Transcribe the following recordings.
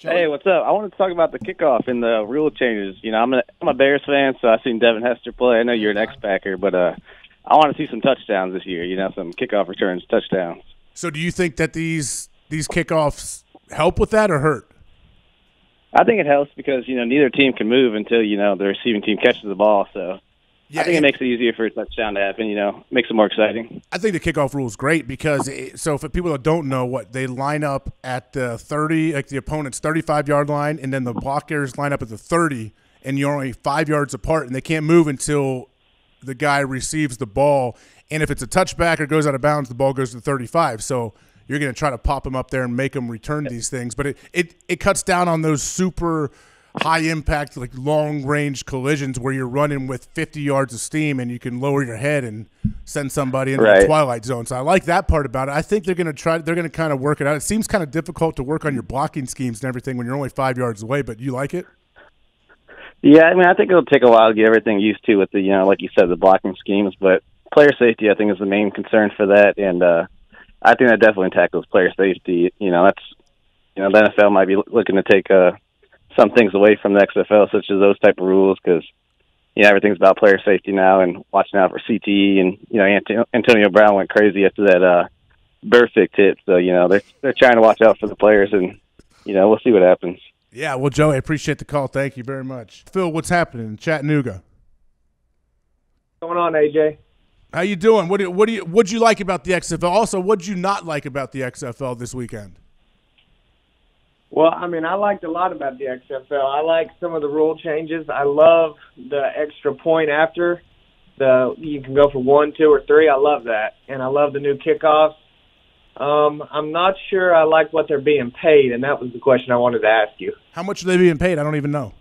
Hey, what's up? I wanted to talk about the kickoff and the rule changes. You know, I'm a Bears fan, so I've seen Devin Hester play. I know you're an X-Packer, but I want to see some touchdowns this year, you know, some kickoff returns, touchdowns. So do you think that these kickoffs help with that or hurt? I think it helps because, you know, neither team can move until, you know, the receiving team catches the ball. So I think it makes it easier for a touchdown to happen, you know, makes it more exciting. I think the kickoff rule is great because, so for people that don't know, they line up at the 30, like the opponent's 35-yard line, and then the blockers line up at the 30, and you're only 5 yards apart, and they can't move until the guy receives the ball. And if it's a touchback or goes out of bounds, the ball goes to 35. So you're going to try to pop them up there and make them return these things. But it cuts down on those super high-impact, like long-range collisions where you're running with 50 yards of steam and you can lower your head and send somebody into the twilight zone. So I like that part about it. I think they're going to kind of work it out. It seems kind of difficult to work on your blocking schemes and everything when you're only 5 yards away, but you like it? Yeah, I mean, I think it'll take a while to get everything used to with the, you know, like you said, the blocking schemes. But player safety, I think, is the main concern for that. And I think that definitely tackles player safety. You know, the NFL might be looking to take some things away from the XFL, such as those type of rules, because, you know, everything's about player safety now and watching out for CTE. And, you know, Antonio Brown went crazy after that Burfict hit. So, you know, they're trying to watch out for the players, and, you know, we'll see what happens. Yeah, well, Joey, I appreciate the call. Thank you very much. Phil, what's happening in Chattanooga? What's going on, AJ? How you doing? What'd you like about the XFL? Also, what'd you not like about the XFL this weekend? Well, I mean, I liked a lot about the XFL. I like some of the rule changes. I love the extra point after. You can go for 1, 2, or 3. I love that. And I love the new kickoffs. I'm not sure I like what they're being paid, and that was the question I wanted to ask you. How much are they being paid? I don't even know.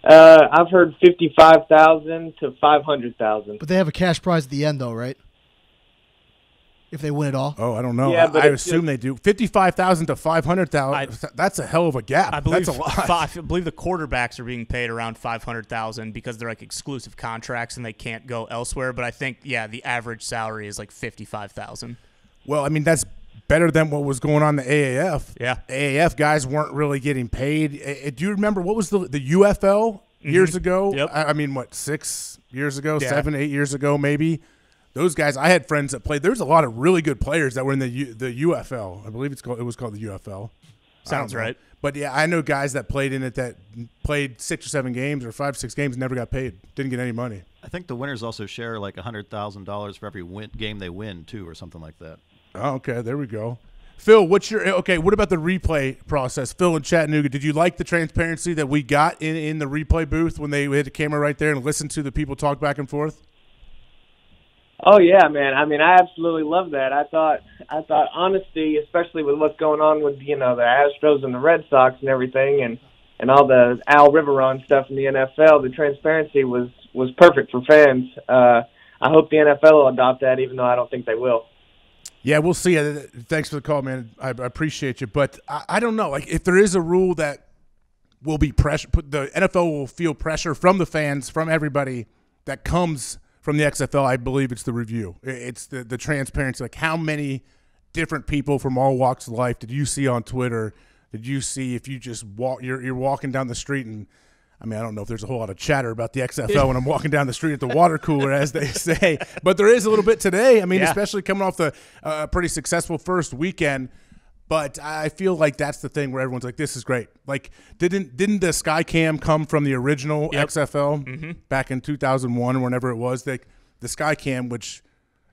I've heard $55,000 to $500,000. But they have a cash prize at the end, though, right? If they win it all. Oh, I don't know. Yeah, but I assume they do. $55,000 to $500,000. That's a hell of a gap. That's a lot. I believe the quarterbacks are being paid around $500,000 because they're like exclusive contracts and they can't go elsewhere. But I think, the average salary is like $55,000. Well, I mean, that's better than what was going on in the AAF. Yeah. AAF guys weren't really getting paid. Do you remember what was the UFL years ago? Yep. I mean, what, 6 years ago, 7, 8 years ago maybe? Those guys, I had friends that played. There's a lot of really good players that were in the UFL. I believe it was called the UFL. Sounds right. But, yeah, I know guys that played in it that played 6 or 7 games or 5 or 6 games and never got paid, didn't get any money. I think the winners also share like $100,000 for every game they win, too, or something like that. Oh, okay, there we go. Phil, what about the replay process? Phil in Chattanooga, did you like the transparency that we got in the replay booth when they had the camera right there and listened to the people talk back and forth? Oh yeah, man. I mean, I absolutely love that. I thought honesty, especially with what's going on with, you know, the Astros and the Red Sox and everything, and all the Al Riveron stuff in the NFL, the transparency was perfect for fans. I hope the NFL will adopt that, even though I don't think they will. Yeah, we'll see. Thanks for the call, man. I appreciate you. But I don't know. Like, if there is a rule that will be pressure, the NFL will feel pressure from the fans, from everybody that comes from the XFL, I believe it's the review. It's the transparency. Like, how many different people from all walks of life did you see on Twitter? Did you see if you just you're walking down the street and, I mean, I don't know if there's a whole lot of chatter about the XFL when I'm walking down the street at the water cooler, as they say. But there is a little bit today. I mean, especially coming off the pretty successful first weekend. But I feel like that's the thing where everyone's like, this is great. Like, didn't the Skycam come from the original XFL back in 2001 or whenever it was? The Skycam, which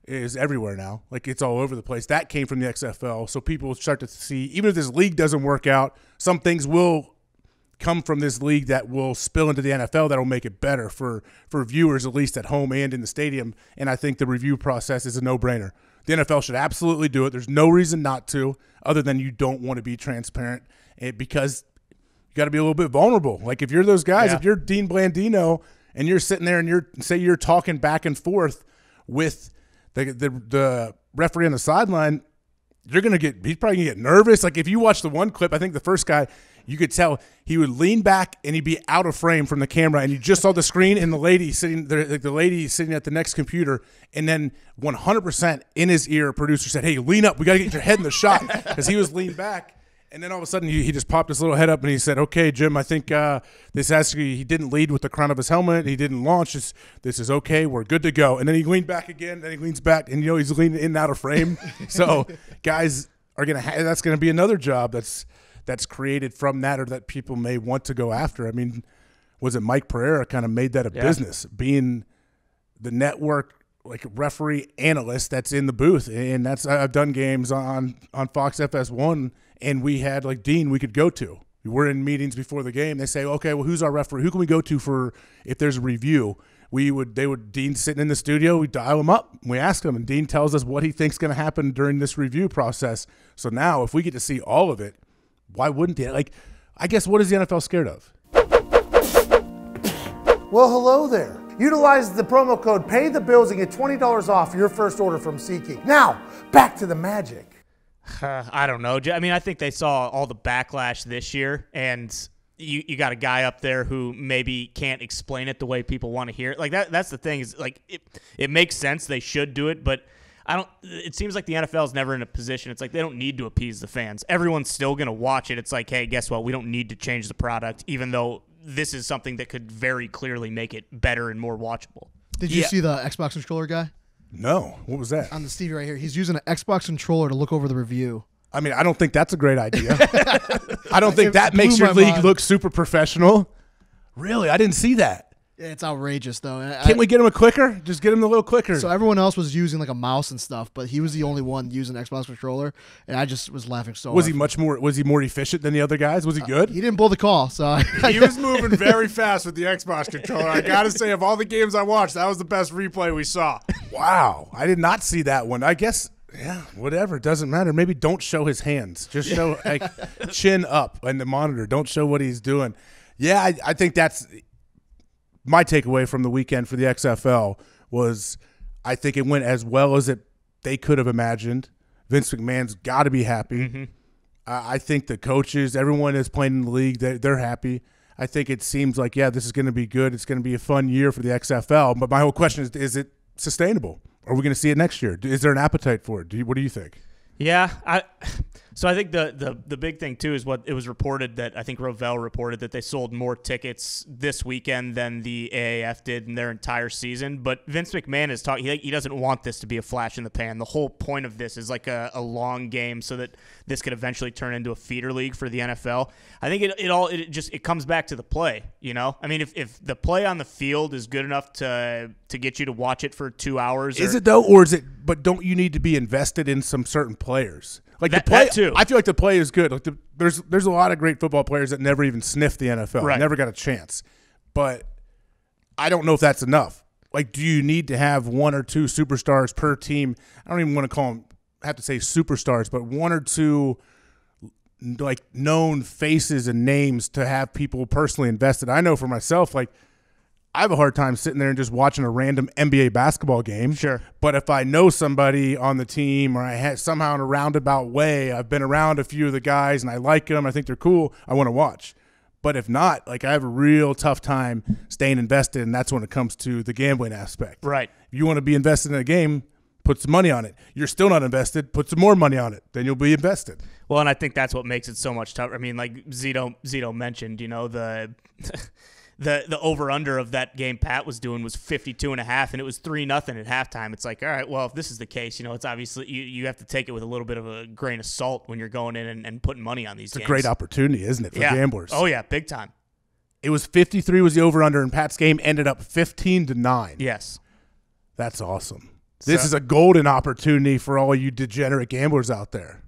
is everywhere now. Like, it's all over the place. That came from the XFL. So people start to see, even if this league doesn't work out, some things will come from this league that will spill into the NFL that will make it better for viewers, at least at home and in the stadium. And I think the review process is a no-brainer. The NFL should absolutely do it. There's no reason not to, other than you don't want to be transparent, because you got to be a little bit vulnerable. Like, if you're those guys, if you're Dean Blandino and you're sitting there and you're talking back and forth with the referee on the sideline, he's probably gonna get nervous. Like, if you watch the one clip, I think the first guy, you could tell he would lean back and he'd be out of frame from the camera, and you just saw the screen and the lady sitting there, like the lady sitting at the next computer, and then 100% in his ear, a producer said, "Hey, lean up, we got to get your head in the shot," because he was leaned back. And then all of a sudden, he just popped his little head up and he said, "Okay, Jim, I think this actually he didn't lead with the crown of his helmet. He didn't launch. This is okay. We're good to go." And then he leaned back again. Then he leans back, and he's leaning in and out of frame. So guys are that's gonna be another job that's created from that, or that people may want to go after. I mean, was it Mike Pereira kind of made that a business, being the network like referee analyst that's in the booth? And I've done games on Fox FS1, and we had like Dean we could go to. We were in meetings before the game. They say, okay, well, who's our referee? Who can we go to for if there's a review? Dean's sitting in the studio. We dial him up. We ask him, and Dean tells us what he thinks going to happen during this review process. So now, if we get to see all of it, why wouldn't they? Like, I guess what is the NFL scared of? Well, hello there. Utilize the promo code PAYTHEBILLS and get $20 off your first order from SeatGeek. Now, back to the magic. I don't know. I mean, I think they saw all the backlash this year, and you got a guy up there who maybe can't explain it the way people want to hear it. Like that's the thing is like it makes sense. They should do it, but it seems like the NFL is never in a position. It's like they don't need to appease the fans. Everyone's still going to watch it. It's like, hey, guess what? We don't need to change the product, even though this is something that could very clearly make it better and more watchable. Did you see the Xbox controller guy? No. What was that? On the Stevie right here. He's using an Xbox controller to look over the review. I mean, I don't think that's a great idea. I don't think that makes your league look super professional. Really? I didn't see that. Yeah, it's outrageous, though. Can't we get him a clicker? Just get him a little clicker. So everyone else was using like a mouse and stuff, but he was the only one using an Xbox controller, and I just was laughing so hard. Was he more efficient than the other guys? Was he good? He didn't pull the call, so he was moving very fast with the Xbox controller. I gotta say, of all the games I watched, that was the best replay we saw. Wow, I did not see that one. I guess, yeah, whatever. It doesn't matter. Maybe don't show his hands. Just show like chin up in the monitor. Don't show what he's doing. Yeah, I think that's my takeaway from the weekend for the XFL was I think it went as well as they could have imagined. Vince McMahon's got to be happy. Mm-hmm. I think the coaches, everyone that's playing in the league, they're happy. I think it seems like, yeah, this is going to be good. It's going to be a fun year for the XFL. But my whole question is it sustainable? Are we going to see it next year? Is there an appetite for it? What do you think? Yeah, so I think the big thing too is what it was reported that I think Rovell reported that they sold more tickets this weekend than the AAF did in their entire season. But Vince McMahon is talking; he doesn't want this to be a flash in the pan. The whole point of this is like a long game, so that this could eventually turn into a feeder league for the NFL. I think it comes back to the play. You know, I mean, if the play on the field is good enough to get you to watch it for 2 hours, is it though, or is it? But don't you need to be invested in some certain players? Like the play, that too. I feel like the play is good. Like there's a lot of great football players that never even sniffed the NFL, right. Never got a chance. But I don't know if that's enough. Like, do you need to have one or two superstars per team? I don't even want to call them. I have to say superstars, but one or two like known faces and names to have people personally invested. I know for myself, like, I have a hard time sitting there and just watching a random NBA basketball game. Sure. But if I know somebody on the team, or I had somehow in a roundabout way, I've been around a few of the guys and I like them, I think they're cool, I want to watch. But if not, like, I have a real tough time staying invested, and that's when it comes to the gambling aspect. Right. If you want to be invested in a game, put some money on it. You're still not invested, put some more money on it. Then you'll be invested. Well, and I think that's what makes it so much tougher. I mean, like Zito mentioned, you know, the over-under of that game Pat was doing was 52.5, and it was 3-0 at halftime. It's like, all right, well, if this is the case, you know, it's obviously you have to take it with a little bit of a grain of salt when you're going in and putting money on these games. It's a great opportunity, isn't it, for gamblers? Oh, yeah, big time. It was 53 was the over-under, and Pat's game ended up 15-9. Yes. That's awesome. This is a golden opportunity for all you degenerate gamblers out there.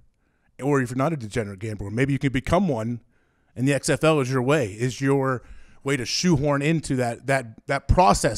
Or if you're not a degenerate gambler, maybe you can become one, and the XFL is your way to shoehorn into that process